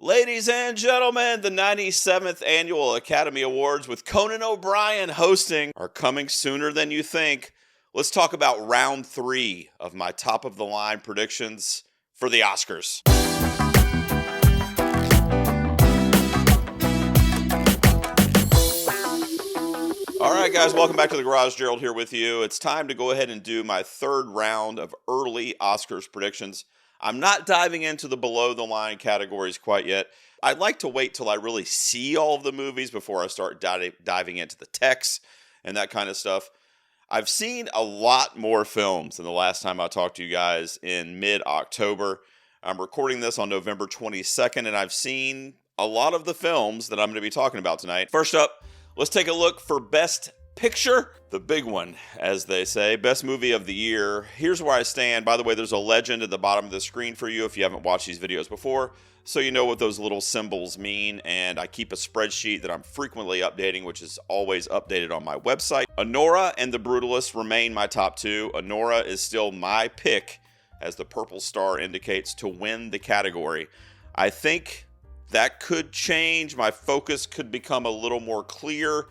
Ladies and gentlemen, the 97th Annual Academy Awards with Conan O'Brien hosting are coming sooner than you think. Let's talk about round 3 of my top-of-the-line predictions for the Oscars. All right, guys, welcome back to the Garage. Gerald here with you. It's time to go ahead and do my third round of early Oscars predictions. I'm not diving into the below-the-line categories quite yet. I'd like to wait till I really see all of the movies before I start diving into the text and that kind of stuff. I've seen a lot more films than the last time I talked to you guys in mid-October. I'm recording this on November 22nd, and I've seen a lot of the films that I'm going to be talking about tonight. First up, let's take a look for Best Picture, the big one, as they say, Best Movie of the Year. Here's where I stand. By the way, there's a legend at the bottom of the screen for you if you haven't watched these videos before, so you know what those little symbols mean, and I keep a spreadsheet that I'm frequently updating, which is always updated on my website. Anora and The Brutalist remain my top 2. Anora is still my pick, as the purple star indicates, to win the category. I think that could change. My focus could become a little more clear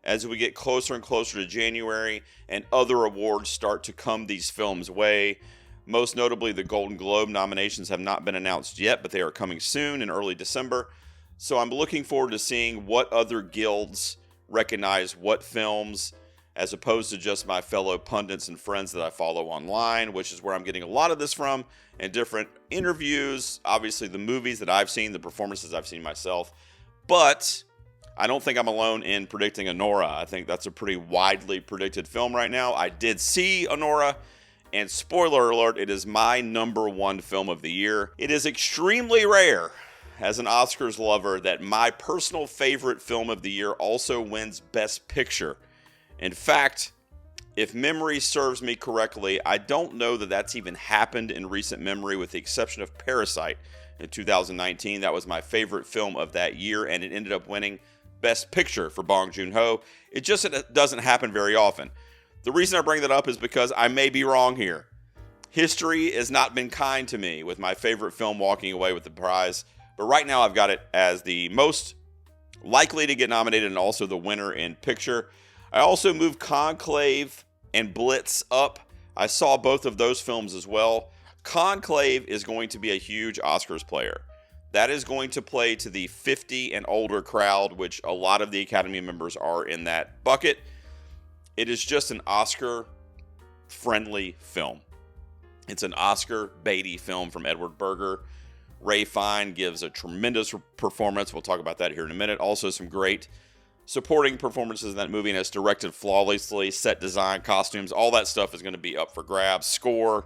as we get closer and closer to January and other awards start to come these films' way. Most notably, the Golden Globe nominations have not been announced yet, but they are coming soon in early December. So I'm looking forward to seeing what other guilds recognize what films, as opposed to just my fellow pundits and friends that I follow online, which is where I'm getting a lot of this from, and different interviews, obviously the movies that I've seen, the performances I've seen myself. But I don't think I'm alone in predicting Anora. I think that's a pretty widely predicted film right now. I did see Anora, and spoiler alert, it is my number 1 film of the year. It is extremely rare, as an Oscars lover, that my personal favorite film of the year also wins Best Picture. In fact, if memory serves me correctly, I don't know that that's even happened in recent memory, with the exception of Parasite in 2019. That was my favorite film of that year, and it ended up winning Best Picture for Bong Joon-ho. It just doesn't happen very often. The reason I bring that up is because I may be wrong here. History has not been kind to me with my favorite film walking away with the prize, but right now I've got it as the most likely to get nominated and also the winner in picture. I also moved Conclave and Blitz up. I saw both of those films as well. Conclave is going to be a huge Oscars player. That is going to play to the 50 and older crowd, which a lot of the Academy members are in that bucket. It is just an Oscar-friendly film. It's an Oscar-baity film from Edward Berger. Ray Fine gives a tremendous performance. We'll talk about that here in a minute. Also, some great supporting performances in that movie, and it's directed flawlessly. Set design, costumes, all that stuff is going to be up for grabs. Score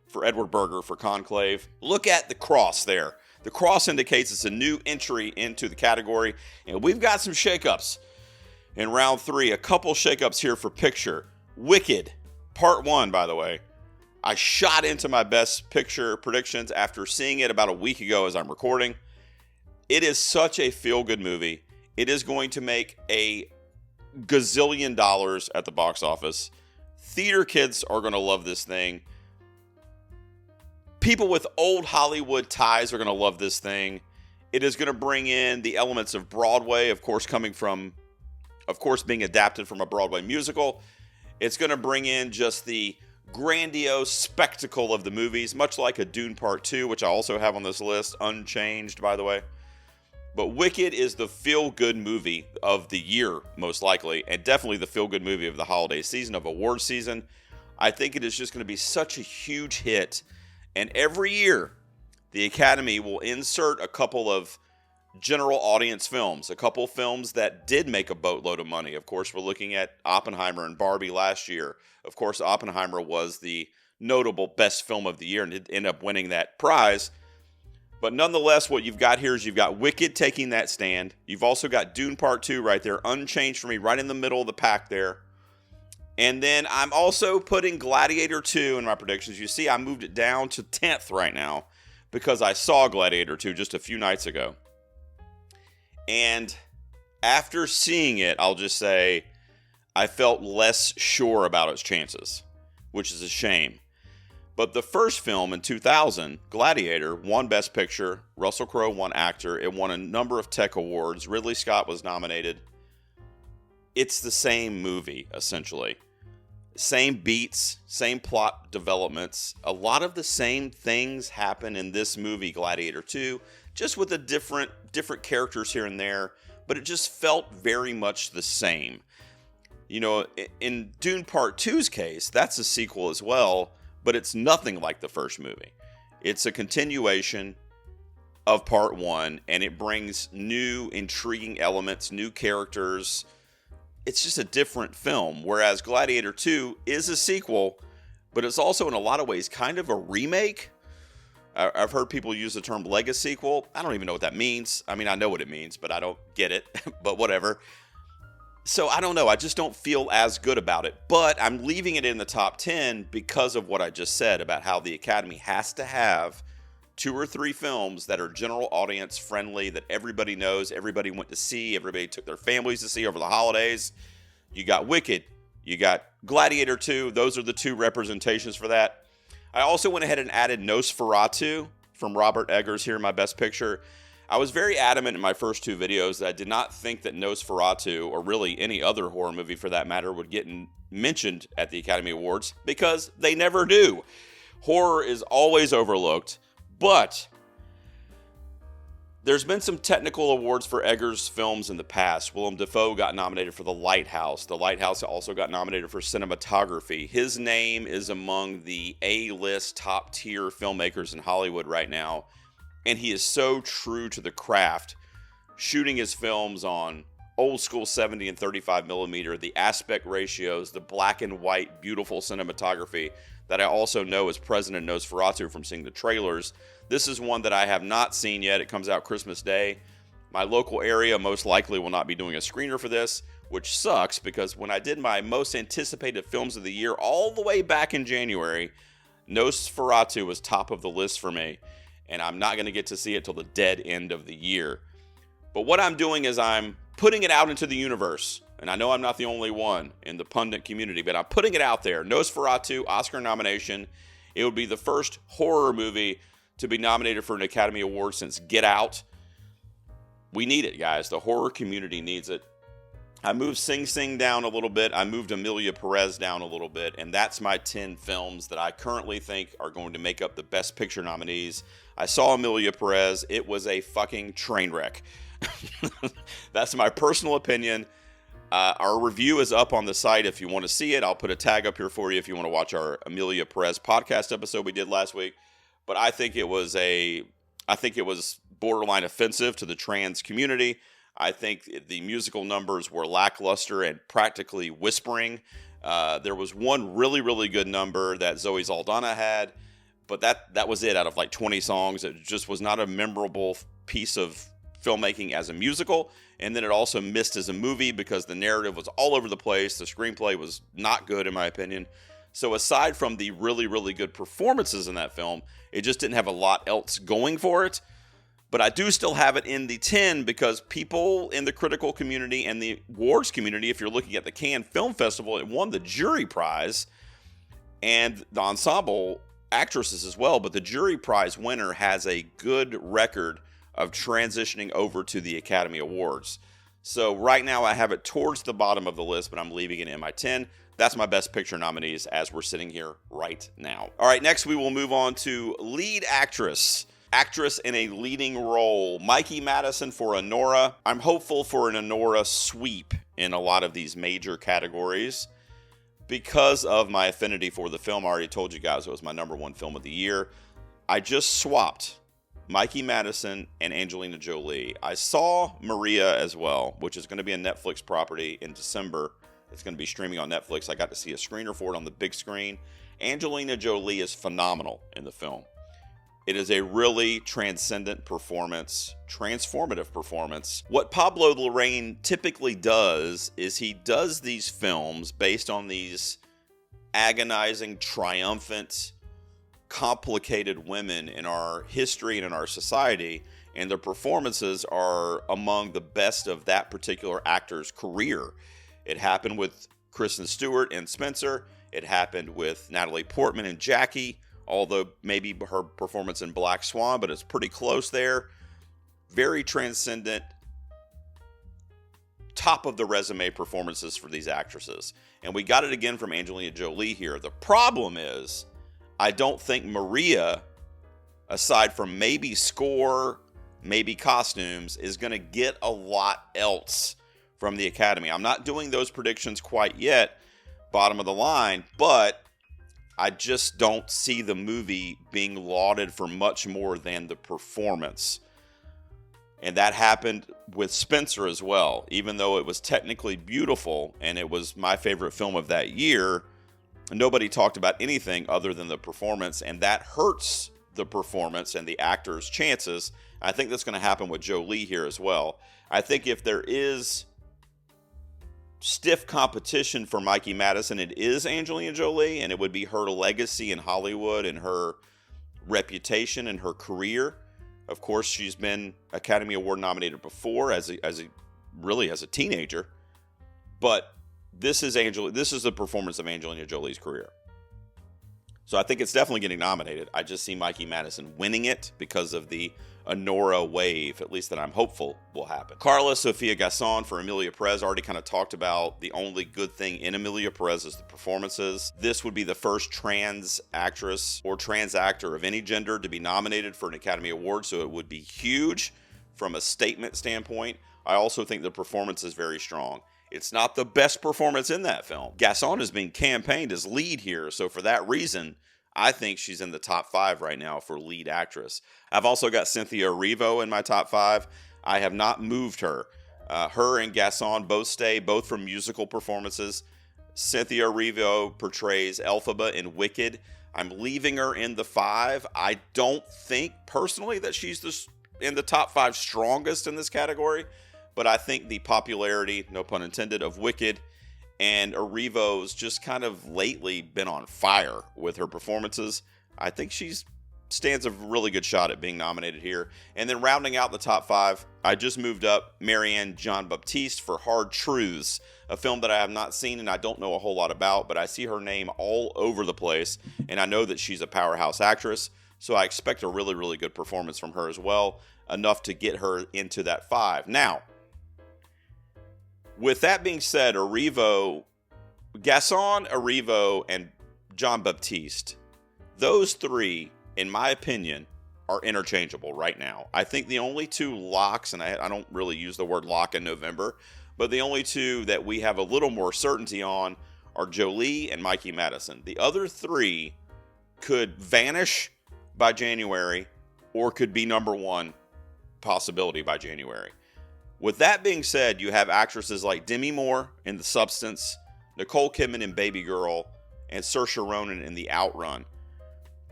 for Edward Berger for Conclave. Look at the cross there. The cross indicates it's a new entry into the category, and we've got some shakeups in round 3. A couple shakeups here for picture. Wicked, part 1, by the way. I shot into my best picture predictions after seeing it about a week ago as I'm recording. It is such a feel-good movie. It is going to make a gazillion dollars at the box office. Theater kids are going to love this thing. People with old Hollywood ties are going to love this thing. It is going to bring in the elements of Broadway, of course, being adapted from a Broadway musical. It's going to bring in just the grandiose spectacle of the movies, much like a Dune Part 2, which I also have on this list, unchanged, by the way. But Wicked is the feel-good movie of the year, most likely, and definitely the feel-good movie of the holiday season, of award season. I think it is just going to be such a huge hit. And every year, the Academy will insert a couple of general audience films, a couple films that did make a boatload of money. Of course, we're looking at Oppenheimer and Barbie last year. Of course, Oppenheimer was the notable best film of the year and ended up winning that prize. But nonetheless, what you've got here is you've got Wicked taking that stand. You've also got Dune Part 2 right there, unchanged for me, right in the middle of the pack there. And then I'm also putting Gladiator 2 in my predictions. You see, I moved it down to 10th right now because I saw Gladiator 2 just a few nights ago. And after seeing it, I'll just say I felt less sure about its chances, which is a shame. But the first film in 2000, Gladiator, won Best Picture. Russell Crowe won Actor. It won a number of tech awards. Ridley Scott was nominated. It's the same movie, essentially. Same beats, same plot developments. A lot of the same things happen in this movie, Gladiator 2, just with the different characters here and there. But it just felt very much the same. You know, in Dune Part 2's case, that's a sequel as well. But it's nothing like the first movie. It's a continuation of Part 1, and it brings new, intriguing elements, new characters. It's just a different film, whereas Gladiator 2 is a sequel, but it's also in a lot of ways kind of a remake. I've heard people use the term legacy sequel. I don't even know what that means. I mean, I know what it means, but I don't get it, but whatever. So I don't know. I just don't feel as good about it. But I'm leaving it in the top 10 because of what I just said about how the Academy has to have 2 or 3 films that are general audience friendly, that everybody knows, everybody went to see, everybody took their families to see over the holidays. You got Wicked. You got Gladiator 2. Those are the 2 representations for that. I also went ahead and added Nosferatu from Robert Eggers here in my Best Picture. I was very adamant in my first 2 videos that I did not think that Nosferatu, or really any other horror movie for that matter, would get mentioned at the Academy Awards, because they never do. Horror is always overlooked, but there's been some technical awards for Eggers films in the past. Willem Dafoe got nominated for The Lighthouse. The Lighthouse also got nominated for cinematography. His name is among the A-list top-tier filmmakers in Hollywood right now. And he is so true to the craft, shooting his films on old school 70 and 35 millimeter, the aspect ratios, the black and white, beautiful cinematography that I also know is present in Nosferatu from seeing the trailers. This is one that I have not seen yet. It comes out Christmas Day. My local area most likely will not be doing a screener for this, which sucks because when I did my most anticipated films of the year all the way back in January, Nosferatu was top of the list for me. And I'm not going to get to see it till the dead end of the year. But what I'm doing is I'm putting it out into the universe. And I know I'm not the only one in the pundit community, but I'm putting it out there. Nosferatu, Oscar nomination. It would be the first horror movie to be nominated for an Academy Award since Get Out. We need it, guys. The horror community needs it. I moved Sing Sing down a little bit. I moved Emilia Perez down a little bit. And that's my 10 films that I currently think are going to make up the Best Picture nominees. I saw Emilia Perez. It was a fucking train wreck. That's my personal opinion. Our review is up on the site if you want to see it. I'll put a tag up here for you if you want to watch our Emilia Perez podcast episode we did last week. But I think it was borderline offensive to the trans community. I think the musical numbers were lackluster and practically whispering. There was one really, really good number that Zoe Saldana had, but that was it out of like 20 songs. It just was not a memorable piece of filmmaking as a musical. And then it also missed as a movie because the narrative was all over the place. The screenplay was not good, in my opinion. So aside from the really, really good performances in that film, it just didn't have a lot else going for it. But I do still have it in the 10 because people in the critical community and the awards community, if you're looking at the Cannes Film Festival, it won the jury prize and the ensemble actresses as well. But the jury prize winner has a good record of transitioning over to the Academy Awards. So right now I have it towards the bottom of the list, but I'm leaving it in my 10. That's my Best Picture nominees as we're sitting here right now. All right, next we will move on to lead actress. Actress in a leading role, Mikey Madison for Anora. I'm hopeful for an Anora sweep in a lot of these major categories because of my affinity for the film. I already told you guys it was my #1 film of the year. I just swapped Mikey Madison and Angelina Jolie. I saw Maria as well, which is going to be a Netflix property in December. It's going to be streaming on Netflix. I got to see a screener for it on the big screen. Angelina Jolie is phenomenal in the film. It is a really transcendent performance, transformative performance. What Pablo Larraín typically does is he does these films based on these agonizing, triumphant, complicated women in our history and in our society, and their performances are among the best of that particular actor's career. It happened with Kristen Stewart and Spencer. It happened with Natalie Portman and Jackie. although maybe her performance in Black Swan, but it's pretty close there. Very transcendent, top of the resume performances for these actresses. And we got it again from Angelina Jolie here. The problem is, I don't think Maria, aside from maybe score, maybe costumes, is going to get a lot else from the Academy. I'm not doing those predictions quite yet, bottom of the line, but I just don't see the movie being lauded for much more than the performance. And that happened with Spencer as well. Even though it was technically beautiful and it was my favorite film of that year, nobody talked about anything other than the performance, and that hurts the performance and the actor's chances. I think that's going to happen with Jolie here as well. I think if there is stiff competition for Mikey Madison, it is Angelina Jolie, and it would be her legacy in Hollywood and her reputation and her career. Of course, she's been Academy Award nominated before as a teenager, but this is the performance of Angelina Jolie's career. So I think it's definitely getting nominated. I just see Mikey Madison winning it because of the Honora wave, at least that I'm hopeful will happen. Carla Sofia Gasson for Emilia Perez. Already kind of talked about the only good thing in Emilia Perez is the performances. This would be the first trans actress or trans actor of any gender to be nominated for an Academy Award, so it would be huge from a statement standpoint. I also think the performance is very strong. It's not the best performance in that film. Gasson is being campaigned as lead here, so for that reason, I think she's in the top 5 right now for lead actress. I've also got Cynthia Erivo in my top 5. I have not moved her. Her and Gasson both from musical performances. Cynthia Erivo portrays Elphaba in Wicked. I'm leaving her in the 5. I don't think personally that she's in the top 5 strongest in this category, but I think the popularity, no pun intended, of Wicked and Erivo's just kind of lately been on fire with her performances. I think she stands a really good shot at being nominated here. And then rounding out the top 5, I just moved up Marianne Jean-Baptiste for Hard Truths, a film that I have not seen and I don't know a whole lot about, but I see her name all over the place, and I know that she's a powerhouse actress, so I expect a really, really good performance from her as well, enough to get her into that 5. Now, with that being said, Gasson, Erivo, and Jean-Baptiste, those 3, in my opinion, are interchangeable right now. I think the only 2 locks, and I don't really use the word lock in November, but the only 2 that we have a little more certainty on are Jolie and Mikey Madison. The other 3 could vanish by January or could be number 1 possibility by January. With that being said, you have actresses like Demi Moore in The Substance, Nicole Kidman in Baby Girl, and Saoirse Ronan in The Outrun.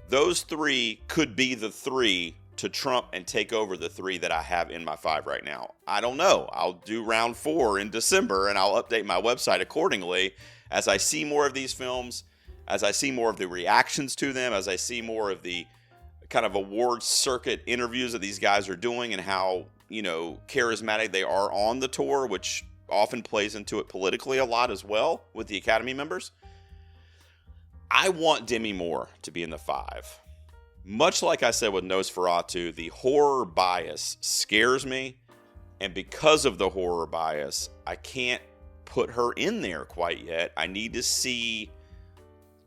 Those 3 could be the 3 to trump and take over the 3 that I have in my 5 right now. I don't know. I'll do round 4 in December, and I'll update my website accordingly as I see more of these films, as I see more of the reactions to them, as I see more of the kind of awards circuit interviews that these guys are doing and how, charismatic they are on the tour, which often plays into it politically a lot as well with the Academy members. I want Demi Moore to be in the 5. Much like I said with Nosferatu, the horror bias scares me, and because of the horror bias, I can't put her in there quite yet. I need to see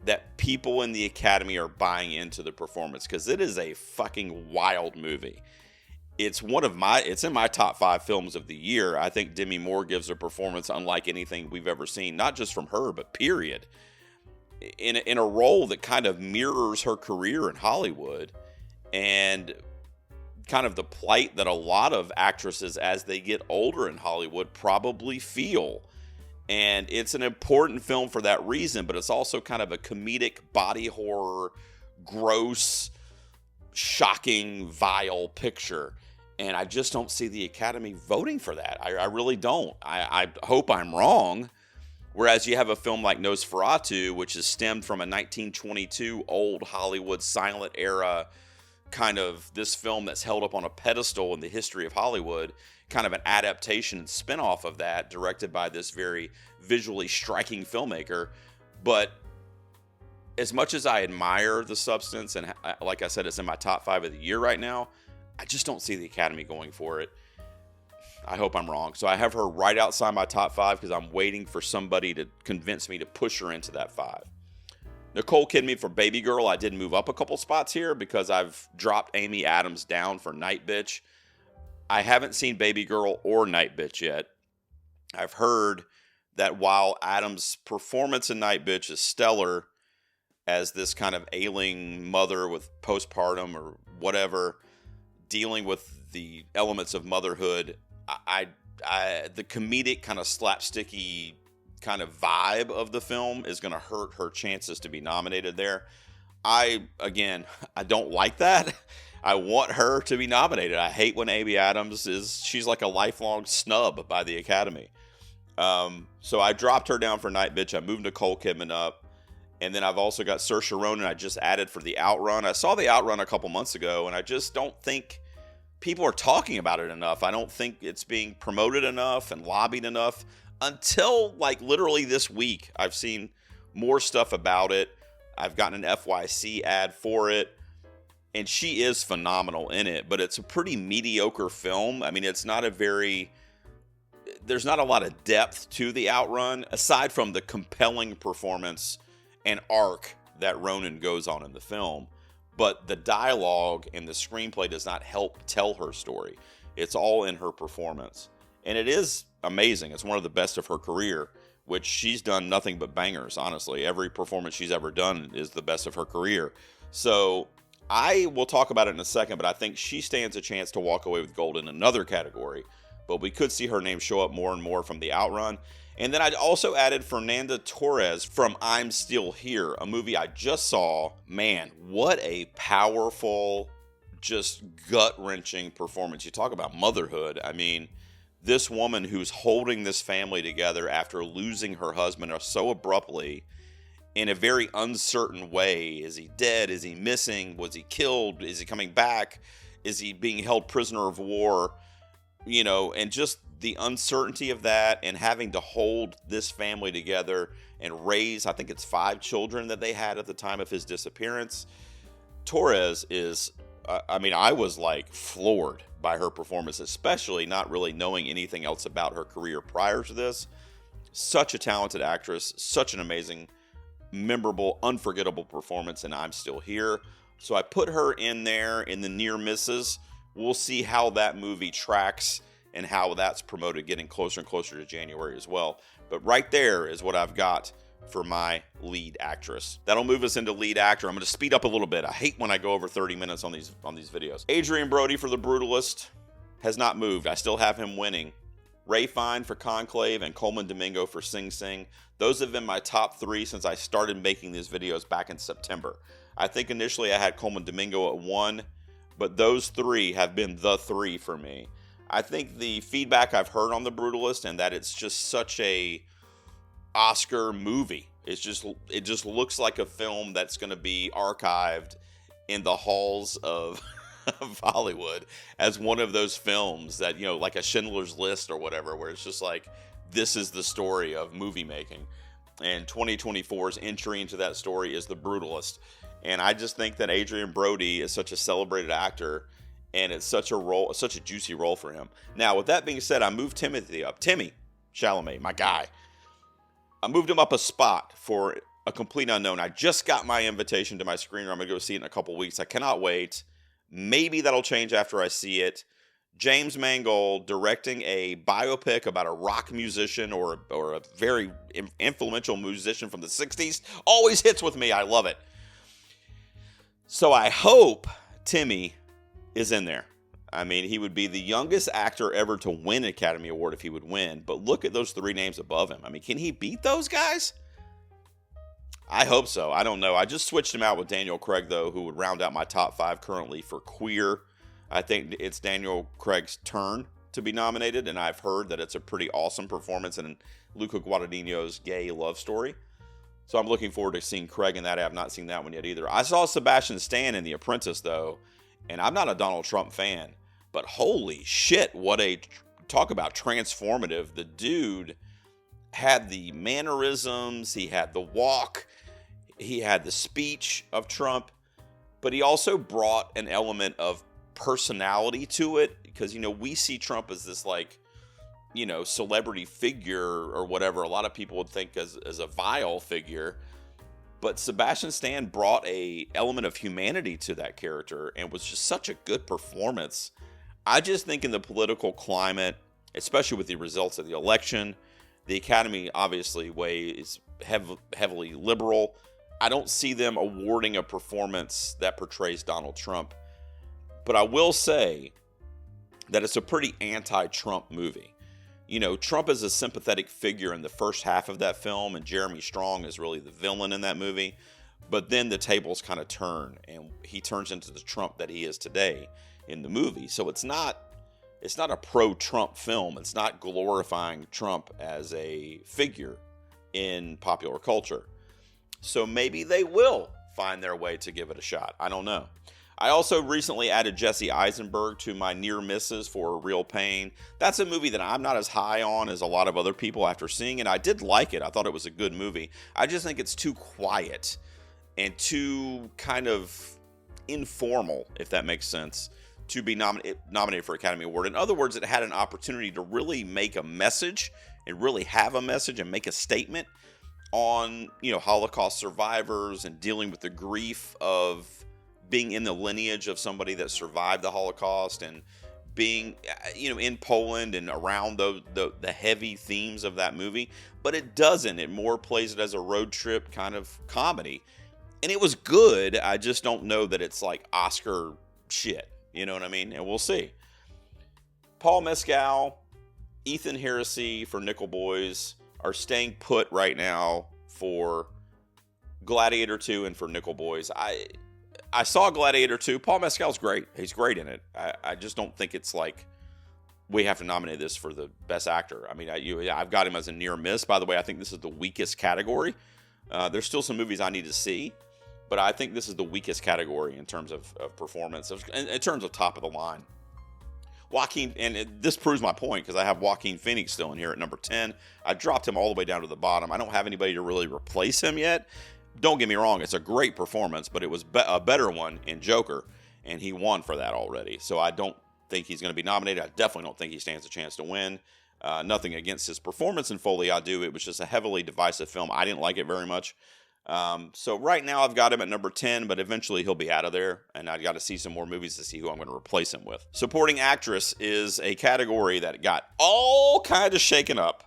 that people in the Academy are buying into the performance, because it is a fucking wild movie. It's in my top 5 films of the year. I think Demi Moore gives a performance unlike anything we've ever seen, not just from her, but period. In a role that kind of mirrors her career in Hollywood and kind of the plight that a lot of actresses as they get older in Hollywood probably feel. And it's an important film for that reason, but it's also kind of a comedic body horror, gross, shocking, vile picture. And I just don't see the Academy voting for that. I really don't. I hope I'm wrong. Whereas you have a film like Nosferatu, which is stemmed from a 1922 old Hollywood silent era, kind of this film that's held up on a pedestal in the history of Hollywood, kind of an adaptation and spinoff of that, directed by this very visually striking filmmaker. But as much as I admire the substance, and like I said, it's in my top 5 of the year right now, I just don't see the Academy going for it. I hope I'm wrong. So I have her right outside my top 5 because I'm waiting for somebody to convince me to push her into that 5. Nicole Kidman for Baby Girl, I did move up a couple spots here because I've dropped Amy Adams down for Night Bitch. I haven't seen Baby Girl or Night Bitch yet. I've heard that while Adams' performance in Night Bitch is stellar as this kind of ailing mother with postpartum or whatever, dealing with the elements of motherhood, the comedic kind of slapsticky kind of vibe of the film is going to hurt her chances to be nominated there. I don't like that. I want her to be nominated. I hate when Amy Adams she's like a lifelong snub by the Academy. So I dropped her down for Night Bitch. I moved Nicole Kidman up. And then I've also got Saoirse Ronan I just added for The Outrun. I saw The Outrun a couple months ago, and I just don't think people are talking about it enough. I don't think it's being promoted enough and lobbied enough until like literally this week. I've seen more stuff about it. I've gotten an FYC ad for it, and she is phenomenal in it, but it's a pretty mediocre film. I mean, there's not a lot of depth to The Outrun, aside from the compelling performance and arc that Ronan goes on in the film. But the dialogue and the screenplay does not help tell her story. It's all in her performance. And it is amazing. It's one of the best of her career, which she's done nothing but bangers, honestly. Every performance she's ever done is the best of her career. So I will talk about it in a second, but I think she stands a chance to walk away with gold in another category. But we could see her name show up more and more from The Outrun. And then I'd also added Fernanda Torres from I'm Still Here, a movie I just saw. Man, what a powerful, just gut-wrenching performance. You talk about motherhood. I mean, this woman who's holding this family together after losing her husband so abruptly in a very uncertain way. Is he dead? Is he missing? Was he killed? Is he coming back? Is he being held prisoner of war? You know, and just the uncertainty of that and having to hold this family together and raise, I think it's 5 children that they had at the time of his disappearance. Torres is, I was like floored by her performance, especially not really knowing anything else about her career prior to this. Such a talented actress, such an amazing, memorable, unforgettable performance, and I'm Still Here. So I put her in there in the near misses. We'll see how that movie tracks and how that's promoted getting closer and closer to January as well. But right there is what I've got for my lead actress. That'll move us into lead actor. I'm going to speed up a little bit. I hate when I go over 30 minutes on these videos. Adrian Brody for The Brutalist has not moved. I still have him winning. Ray Fiennes for Conclave and Coleman Domingo for Sing Sing. Those have been my top 3 since I started making these videos back in September. I think initially I had Coleman Domingo at 1, but those 3 have been the 3 for me. I think the feedback I've heard on The Brutalist and that it's just such a Oscar movie. It just looks like a film that's going to be archived in the halls of Hollywood as one of those films that, like a Schindler's List or whatever, where it's just like, this is the story of movie making. And 2024's entry into that story is The Brutalist. And I just think that Adrian Brody is such a celebrated actor, and it's such a juicy role for him. Now, with that being said, I moved Timothy up. Timmy Chalamet, my guy. I moved him up a spot for A Complete Unknown. I just got my invitation to my screener. I'm going to go see it in a couple weeks. I cannot wait. Maybe that'll change after I see it. James Mangold directing a biopic about a rock musician or a very influential musician from the 60s. Always hits with me. I love it. So I hope Timmy is in there. I mean, he would be the youngest actor ever to win an Academy Award if he would win. But look at those 3 names above him. I mean, can he beat those guys? I hope so. I don't know. I just switched him out with Daniel Craig, though, who would round out my top 5 currently for queer. I think it's Daniel Craig's turn to be nominated, and I've heard that it's a pretty awesome performance in Luca Guadagnino's gay love story. So I'm looking forward to seeing Craig in that. I have not seen that one yet either. I saw Sebastian Stan in The Apprentice, though, and I'm not a Donald Trump fan, but holy shit, talk about transformative. The dude had the mannerisms, he had the walk. He had the speech of Trump, but he also brought an element of personality to it, because, we see Trump as this, like, celebrity figure or whatever. A lot of people would think as a vile figure, but Sebastian Stan brought a element of humanity to that character and was just such a good performance. I just think in the political climate, especially with the results of the election, the Academy obviously is heavily liberal. I don't see them awarding a performance that portrays Donald Trump. But I will say that it's a pretty anti-Trump movie. Trump is a sympathetic figure in the first half of that film, and Jeremy Strong is really the villain in that movie. But then the tables kind of turn, and he turns into the Trump that he is today in the movie. So it's not a pro-Trump film. It's not glorifying Trump as a figure in popular culture. So maybe they will find their way to give it a shot. I don't know. I also recently added Jesse Eisenberg to my near misses for Real Pain. That's a movie that I'm not as high on as a lot of other people after seeing it. I did like it. I thought it was a good movie. I just think it's too quiet and too kind of informal, if that makes sense, to be nominated for Academy Award. In other words, it had an opportunity to really make a message and really have a message and make a statement on, Holocaust survivors and dealing with the grief of being in the lineage of somebody that survived the Holocaust, and being, in Poland and around the heavy themes of that movie. But it doesn't. It more plays it as a road trip kind of comedy. And it was good. I just don't know that it's like Oscar shit. You know what I mean? And we'll see. Paul Mescal, Ethan Heresy for Nickel Boys are staying put right now for Gladiator 2 and for Nickel Boys. I saw Gladiator 2. Paul Mescal's great. He's great in it. I just don't think it's like we have to nominate this for the best actor. I mean, I've got him as a near miss. By the way, I think this is the weakest category. There's still some movies I need to see, but I think this is the weakest category in terms of performance, in terms of top of the line. Joaquin, and this proves my point because I have Joaquin Phoenix still in here at number 10. I dropped him all the way down to the bottom. I don't have anybody to really replace him yet. Don't get me wrong, it's a great performance, but it was a better one in Joker, and he won for that already. So I don't think he's going to be nominated. I definitely don't think he stands a chance to win. Nothing against his performance in Foley, I do. It was just a heavily divisive film. I didn't like it very much. So right now I've got him at number 10, but eventually he'll be out of there, and I've got to see some more movies to see who I'm going to replace him with. Supporting actress is a category that got all kind of shaken up.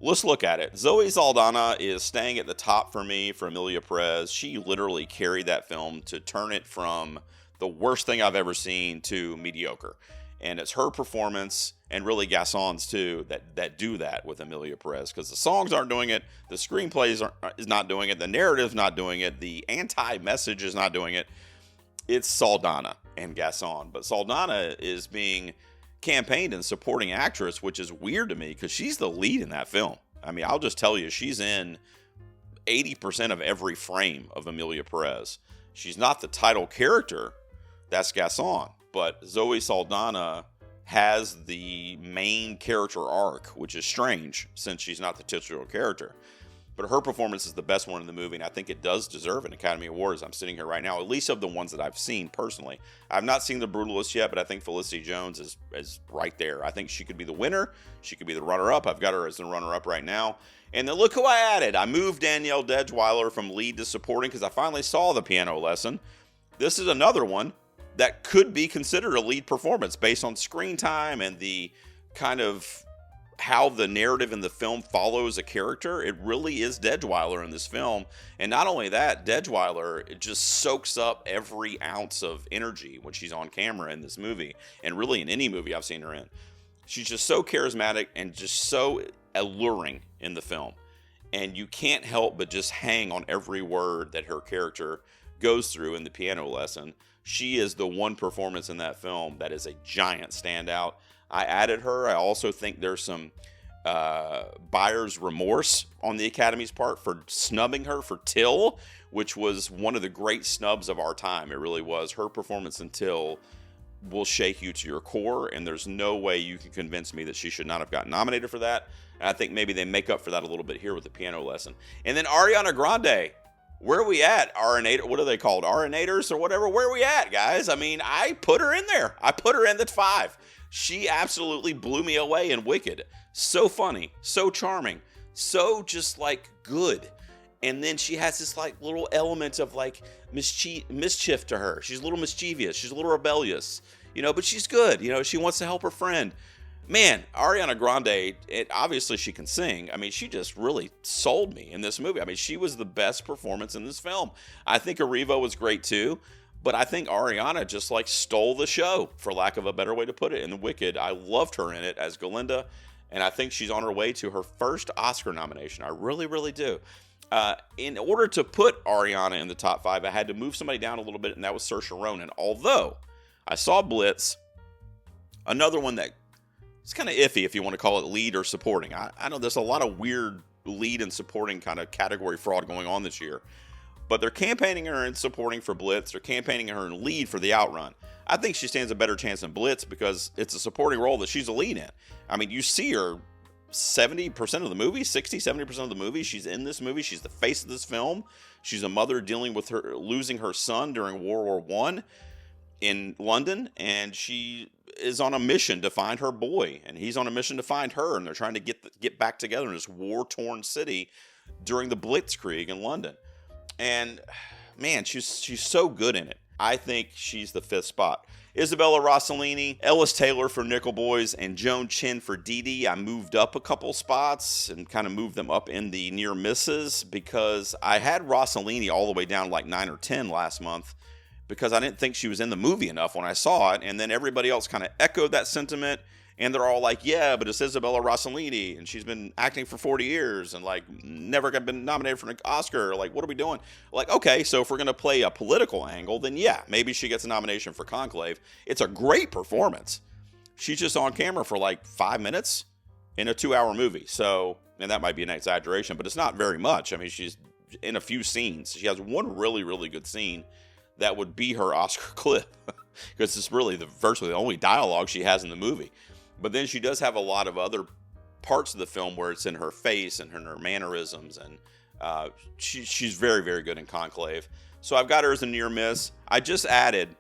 Let's look at it. Zoe Saldana is staying at the top for me for Emilia Perez. She literally carried that film to turn it from the worst thing I've ever seen to mediocre. And it's her performance, and really Gaston's too, that do that with Emilia Perez. Because the songs aren't doing it, the screenplay is not doing it, the narrative's not doing it, the anti-message is not doing it. It's Saldana and Gaston. But Saldana is being campaigned in supporting actress, which is weird to me because she's the lead in that film. I mean, I'll just tell you, she's in 80% of every frame of Emilia Perez. She's not the title character, that's Gaston, but Zoe Saldana has the main character arc, which is strange since she's not the titular character. But her performance is the best one in the movie, and I think it does deserve an Academy Award as I'm sitting here right now, at least of the ones that I've seen personally. I've not seen The Brutalist yet, but I think Felicity Jones is right there. I think she could be the winner. She could be the runner-up. I've got her as the runner-up right now. And then look who I added. I moved Danielle Dedgeweiler from lead to supporting because I finally saw The Piano Lesson. This is another one that could be considered a lead performance based on screen time and the kind of how the narrative in the film follows a character. It really is Dedgeweiler in this film. And not only that, Dedgeweiler, it just soaks up every ounce of energy when she's on camera in this movie, and really in any movie I've seen her in. She's just so charismatic and just so alluring in the film. And you can't help but just hang on every word that her character goes through in The Piano Lesson. She is the one performance in that film that is a giant standout. I added her. I also think there's some buyer's remorse on the Academy's part for snubbing her for Till, which was one of the great snubs of our time. It really was. Her performance in Till will shake you to your core, and there's no way you can convince me that she should not have gotten nominated for that. And I think maybe they make up for that a little bit here with The Piano Lesson. And then Ariana Grande Where are we at? RNator, what are they called? RNators or whatever? Where are we at, guys? I mean, I put her in there. I put her in the 5. She absolutely blew me away in Wicked. So funny, so charming, so just like good. And then she has this like little element of like mischief to her. She's a little mischievous. She's a little rebellious, but she's good. She wants to help her friend. Man, Ariana Grande, obviously she can sing. I mean, she just really sold me in this movie. I mean, she was the best performance in this film. I think Arriva was great too, but I think Ariana just like stole the show, for lack of a better way to put it. In The Wicked, I loved her in it as Galinda, and I think she's on her way to her first Oscar nomination. I really, really do. In order to put Ariana in the top 5, I had to move somebody down a little bit, and that was Saoirse Ronan. Although I saw Blitz, another one that it's kind of iffy if you want to call it lead or supporting. I know there's a lot of weird lead and supporting kind of category fraud going on this year. But they're campaigning her in supporting for Blitz. They're campaigning her in lead for The Outrun. I think she stands a better chance than Blitz because it's a supporting role that she's a lead in. I mean, you see her 70% of the movie, 70% of the movie. She's in this movie. She's the face of this film. She's a mother dealing with her losing her son during World War I in London, and she is on a mission to find her boy, and he's on a mission to find her, and they're trying to get back together in this war-torn city during the Blitzkrieg in London. And man, she's so good in it. I think she's the 5th spot. Isabella Rossellini, Ellis Taylor for Nickel Boys, and Joan Chen for Dee Dee. I moved up a couple spots and kind of moved them up in the near misses because I had Rossellini all the way down like 9 or 10 last month because I didn't think she was in the movie enough when I saw it. And then everybody else kind of echoed that sentiment. And they're all like, yeah, but it's Isabella Rossellini, and she's been acting for 40 years and like never been nominated for an Oscar. Like, what are we doing? Like, okay, so if we're going to play a political angle, then yeah, maybe she gets a nomination for Conclave. It's a great performance. She's just on camera for like 5 minutes in a 2-hour movie. So, and that might be an exaggeration, but it's not very much. I mean, she's in a few scenes. She has one really, really good scene that would be her Oscar clip because it's really virtually the only dialogue she has in the movie. But then she does have a lot of other parts of the film where it's in her face and in her mannerisms, and she's very, very good in Conclave. So I've got her as a near miss. I just added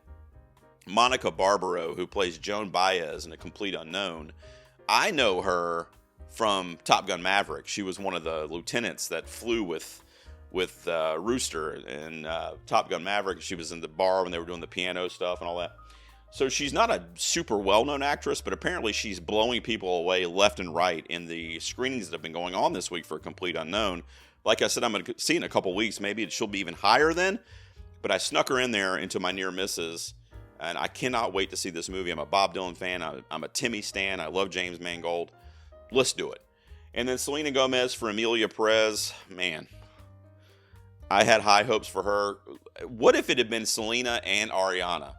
Monica Barbaro, who plays Joan Baez in A Complete Unknown. I know her from Top Gun Maverick. She was one of the lieutenants that flew with Rooster in Top Gun Maverick. She was in the bar when they were doing the piano stuff and all that. So she's not a super well-known actress, but apparently she's blowing people away left and right in the screenings that have been going on this week for Complete Unknown. Like I said, I'm going to see in a couple weeks. Maybe she'll be even higher then. But I snuck her in there into my near misses, and I cannot wait to see this movie. I'm a Bob Dylan fan. I'm a Timmy stan. I love James Mangold. Let's do it. And then Selena Gomez for Emilia Perez. Man, I had high hopes for her. What if it had been Selena and Ariana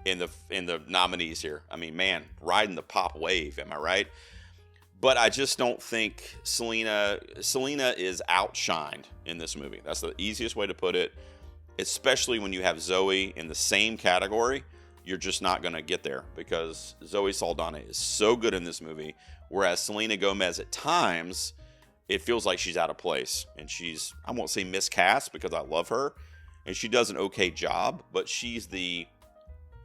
in the nominees here? I mean, man, riding the pop wave, am I right? But I just don't think Selena is outshined in this movie. That's the easiest way to put it, especially when you have Zoe in the same category. You're just not going to get there because Zoe Saldana is so good in this movie, whereas Selena Gomez at times, it feels like she's out of place. And she's, I won't say miscast because I love her, and she does an okay job, but she's the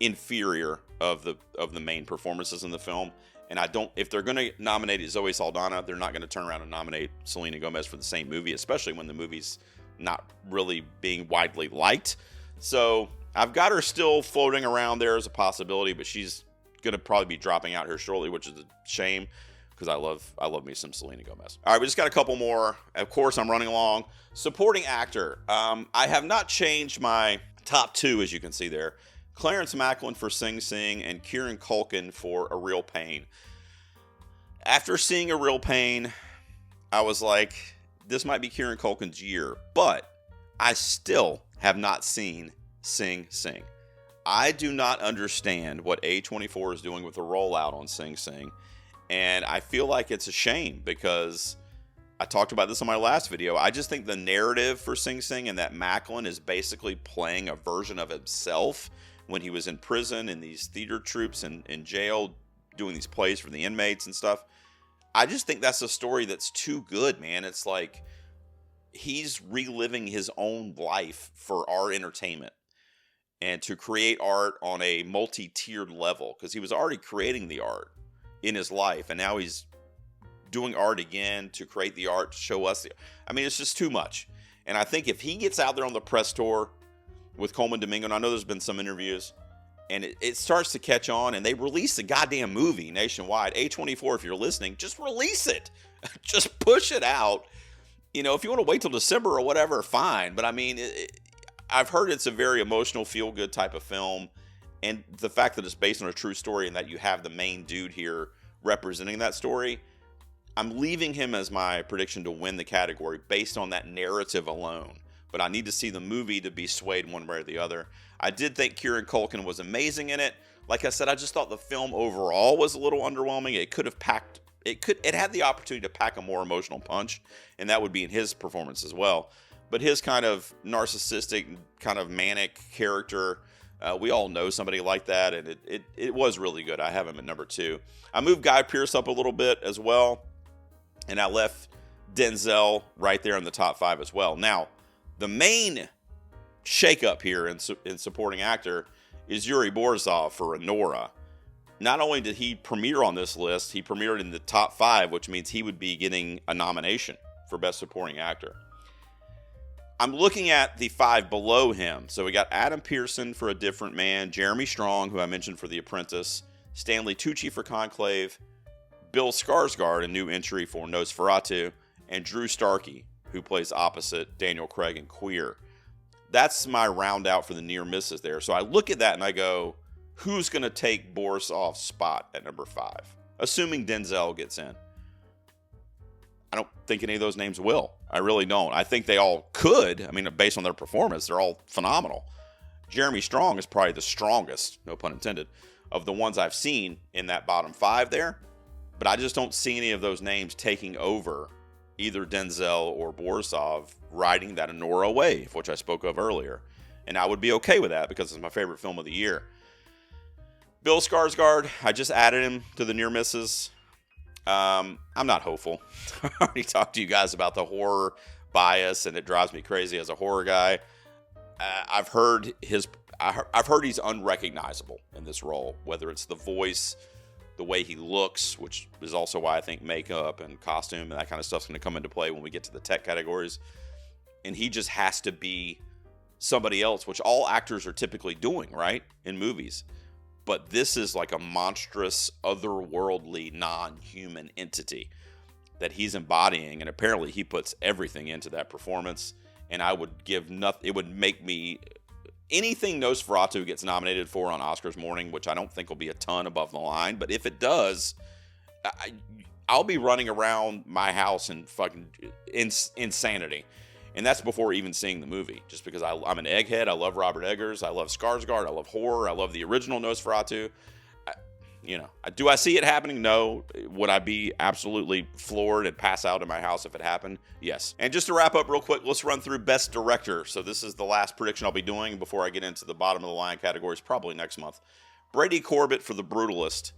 inferior of the main performances in the film. And if they're going to nominate Zoe Saldana, they're not going to turn around and nominate Selena Gomez for the same movie, especially when the movie's not really being widely liked. So I've got her still floating around there as a possibility, but she's going to probably be dropping out here shortly, which is a shame because I love me some Selena Gomez. All right, we just got a couple more. Of course, I'm running along. Supporting actor. I have not changed my top 2, as you can see there. Clarence Macklin for Sing Sing and Kieran Culkin for A Real Pain. After seeing A Real Pain, I was like, this might be Kieran Culkin's year, but I still have not seen Sing Sing. I do not understand what A24 is doing with the rollout on Sing Sing, and I feel like it's a shame because I talked about this on my last video. I just think the narrative for Sing Sing and that Macklin is basically playing a version of himself when he was in prison in these theater troupes and in jail doing these plays for the inmates and stuff. I just think that's a story that's too good, man. It's like he's reliving his own life for our entertainment and to create art on a multi-tiered level, because he was already creating the art in his life, and now he's doing art again to create the art to show us. I mean, it's just too much. And I think if he gets out there on the press tour with Coleman Domingo, and I know there's been some interviews, and it starts to catch on, and they release the goddamn movie nationwide. A24, if you're listening, just release it. Just push it out. You know, if you want to wait till December or whatever, fine. But I mean, I've heard it's a very emotional, feel-good type of film. And the fact that it's based on a true story and that you have the main dude here representing that story, I'm leaving him as my prediction to win the category based on that narrative alone. But I need to see the movie to be swayed one way or the other. I did think Kieran Culkin was amazing in it. Like I said, I just thought the film overall was a little underwhelming. It had the opportunity to pack a more emotional punch, and that would be in his performance as well. But his kind of narcissistic, kind of manic character, we all know somebody like that, and it was really good. I have him at number 2. I moved Guy Pearce up a little bit as well, and I left Denzel right there in the top 5 as well. Now, the main shakeup here in supporting actor is Yuri Borzov for Anora. Not only did he premiere on this list, he premiered in the top 5, which means he would be getting a nomination for Best Supporting Actor. I'm looking at the 5 below him. So we got Adam Pearson for A Different Man, Jeremy Strong, who I mentioned for The Apprentice, Stanley Tucci for Conclave, Bill Skarsgård, a new entry for Nosferatu, and Drew Starkey, who plays opposite Daniel Craig in Queer. That's my round out for the near misses there. So I look at that and I go, who's going to take Borzov's spot at number 5? Assuming Denzel gets in. I don't think any of those names will. I really don't. I think they all could. I mean, based on their performance, they're all phenomenal. Jeremy Strong is probably the strongest, no pun intended, of the ones I've seen in that bottom 5 there. But I just don't see any of those names taking over either Denzel or Borzov riding that Anora wave, which I spoke of earlier. And I would be okay with that because it's my favorite film of the year. Bill Skarsgård, I just added him to the near misses. I'm not hopeful. I already talked to you guys about the horror bias, and it drives me crazy as a horror guy. I've heard he's unrecognizable in this role, whether it's the voice, the way he looks, which is also why I think makeup and costume and that kind of stuff's going to come into play when we get to the tech categories. And he just has to be somebody else, which all actors are typically doing, right, in movies. But this is like a monstrous, otherworldly, non-human entity that he's embodying, and apparently he puts everything into that performance. And I would give nothing. It would make me anything Nosferatu gets nominated for on Oscars morning, which I don't think will be a ton above the line, but if it does, I'll be running around my house in fucking insanity. And that's before even seeing the movie, just because I'm an egghead. I love Robert Eggers. I love Skarsgård. I love horror. I love the original Nosferatu. Do I see it happening? No. Would I be absolutely floored and pass out in my house if it happened? Yes. And just to wrap up real quick, let's run through Best Director. So this is the last prediction I'll be doing before I get into the bottom of the line categories, probably next month. Brady Corbett for The Brutalist.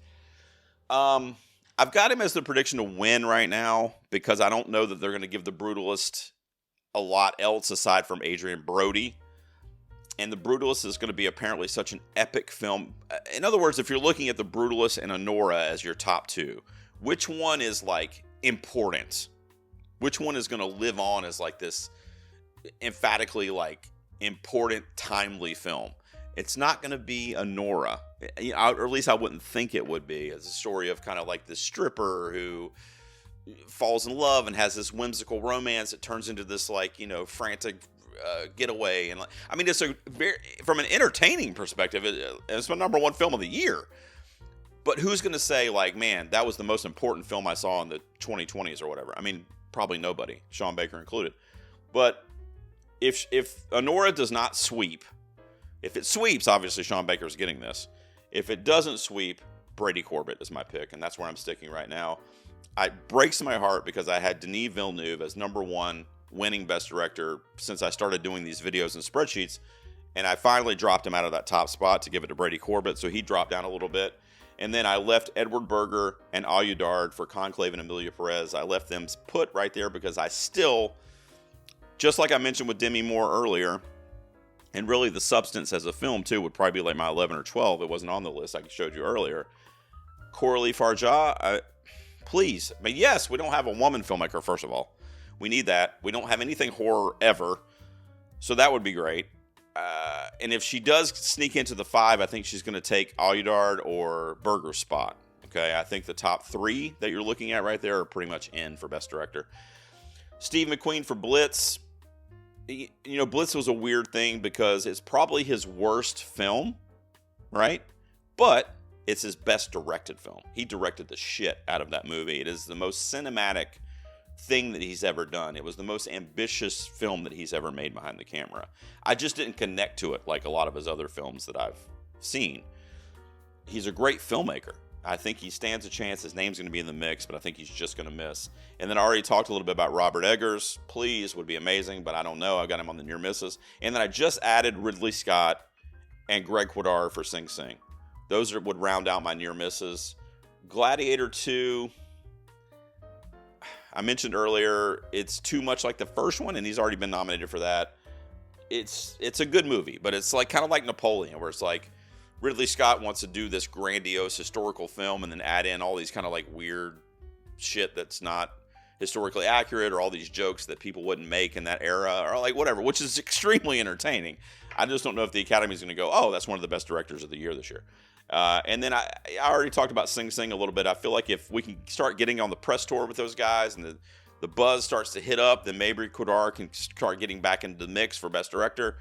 I've got him as the prediction to win right now because I don't know that they're going to give The Brutalist a lot else aside from Adrian Brody. And The Brutalist is going to be apparently such an epic film. In other words, if you're looking at The Brutalist and Anora as your top 2, which one is like important? Which one is going to live on as like this emphatically like important, timely film? It's not going to be Anora, or at least I wouldn't think it would be. It's a story of kind of like this stripper who falls in love and has this whimsical romance that turns into this like, frantic getaway. And I mean, it's a very, from an entertaining perspective, it's my number 1 film of the year. But who's going to say like, man, that was the most important film I saw in the 2020s or whatever? I mean, probably nobody, Sean Baker included. But if Anora does not sweep, if it sweeps, obviously Sean Baker's getting this. If it doesn't sweep, Brady Corbett is my pick, and that's where I'm sticking right now. It breaks my heart because I had Denis Villeneuve as number 1 winning Best Director since I started doing these videos and spreadsheets, and I finally dropped him out of that top spot to give it to Brady Corbett, so he dropped down a little bit. And then I left Edward Berger and Audard for Conclave and Emilia Perez. I left them put right there because I still just like I mentioned with Demi Moore earlier, and really the substance as a film too would probably be like my 11 or 12. It wasn't on the list I showed you earlier. Coralie Farjah, please. But yes, we don't have a woman filmmaker, first of all. We need that. We don't have anything horror ever. So that would be great. And if she does sneak into the 5, I think she's going to take Alucard or Burger's spot. Okay, I think the top 3 that you're looking at right there are pretty much in for Best Director. Steve McQueen for Blitz. You know, Blitz was a weird thing because it's probably his worst film, right? But it's his best directed film. He directed the shit out of that movie. It is the most cinematic thing that he's ever done. It was the most ambitious film that he's ever made behind the camera. I just didn't connect to it like a lot of his other films that I've seen. He's a great filmmaker. I think he stands a chance. His name's going to be in the mix, but I think he's just going to miss. And then I already talked a little bit about Robert Eggers. Please, would be amazing, but I don't know. I got him on the near misses. And then I just added Ridley Scott and Greg Quadar for Sing Sing. Those would round out my near misses. Gladiator 2, I mentioned earlier, it's too much like the first one, and he's already been nominated for that. It's a good movie, but it's like kind of like Napoleon, where it's like Ridley Scott wants to do this grandiose historical film and then add in all these kind of like weird shit that's not historically accurate, or all these jokes that people wouldn't make in that era, or like whatever, which is extremely entertaining. I just don't know if the Academy is going to go, oh, that's one of the best directors of the year this year. And then I already talked about Sing Sing a little bit. I feel like if we can start getting on the press tour with those guys and the buzz starts to hit up, then maybe Quadar can start getting back into the mix for Best Director.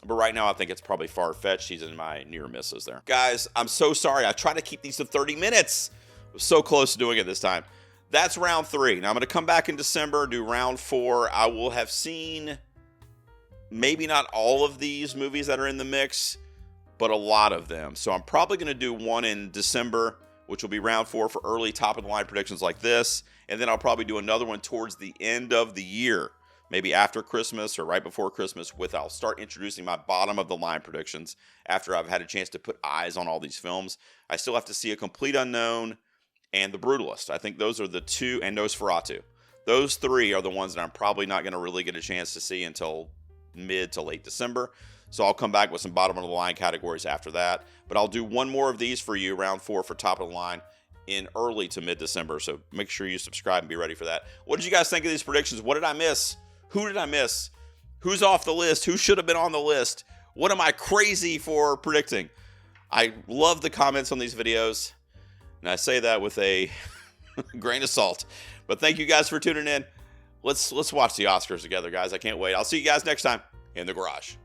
But right now, I think it's probably far-fetched. He's in my near misses there. Guys, I'm so sorry. I try to keep these to 30 minutes. I was so close to doing it this time. That's round 3. Now, I'm going to come back in December, do round 4. I will have seen maybe not all of these movies that are in the mix, but a lot of them. So I'm probably going to do one in December, which will be round 4 for early top-of-the-line predictions like this. And then I'll probably do another one towards the end of the year, maybe after Christmas or right before Christmas, I'll start introducing my bottom-of-the-line predictions after I've had a chance to put eyes on all these films. I still have to see A Complete Unknown and The Brutalist. I think those are the 2, and Nosferatu. Those 3 are the ones that I'm probably not going to really get a chance to see until mid to late December. So I'll come back with some bottom-of-the-line categories after that. But I'll do one more of these for you, round 4 for top of the line, in early to mid-December. So make sure you subscribe and be ready for that. What did you guys think of these predictions? What did I miss? Who did I miss? Who's off the list? Who should have been on the list? What am I crazy for predicting? I love the comments on these videos, and I say that with a grain of salt. But thank you guys for tuning in. Let's watch the Oscars together, guys. I can't wait. I'll see you guys next time in the garage.